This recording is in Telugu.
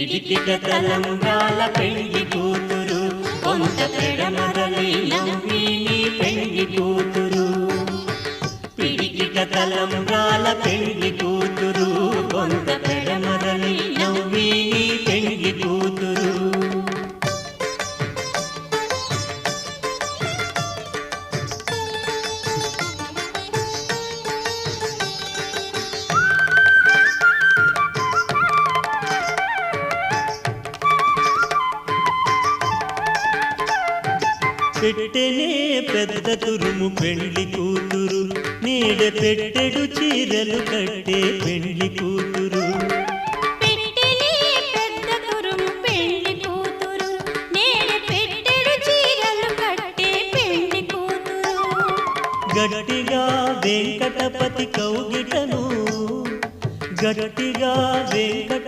పిడికిట తలంబ్రాల పెళ్లి కూతురు కొంత పెడమరలి నవ్వి నీ పెళ్లి కూతురు పిడికిట తలంబ్రాల పెళ్లి కూతురు కొంత పెడమరలి నవ్వి నీ పెళ్లి కూతురు పెట్టెనే పెద్ద తురుము పెళ్లి కూతురు నీడ పెట్టెడు చీరలు కట్టే పెళ్లి కూతురు పెట్టెనే పెద్ద తురుము పెళ్లి కూతురు నీడ పెట్టెడు చీరలు కట్టే పెళ్లి కూతురు గట్టిగా వెంకటపతి కౌగిటను గట్టిగా వెంకట